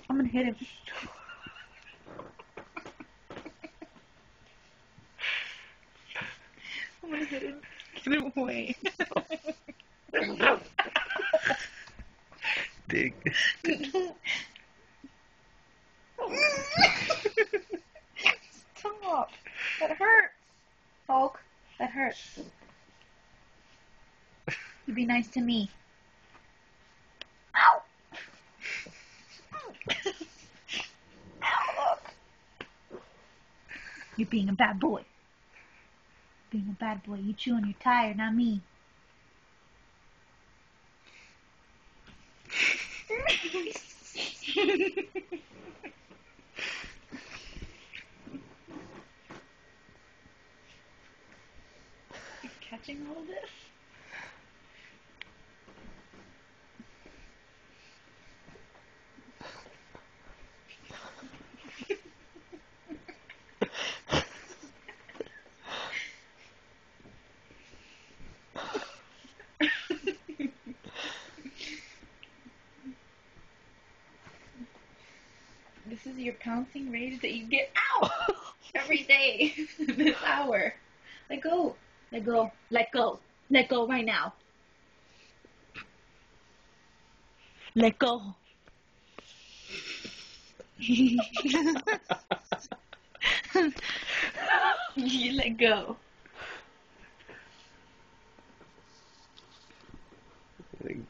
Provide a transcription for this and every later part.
I'm gonna hit him. I'm gonna hit him. Get him away. Dig. Stop. That hurts. Hulk, that hurts. You be nice to me. Ow. Ow, look. You're being a bad boy. Being a bad boy. You chewing your tire, not me. You're catching all of this? This is your pouncing rage that you get every day. This hour. Let go. Let go. Let go. Let go right now. Let go. You let go. He's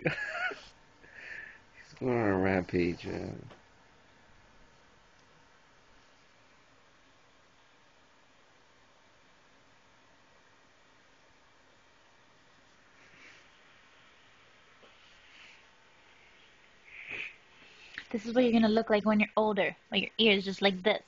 going on a rampage, man. This is what you're gonna look like when you're older. Like your ears just like this.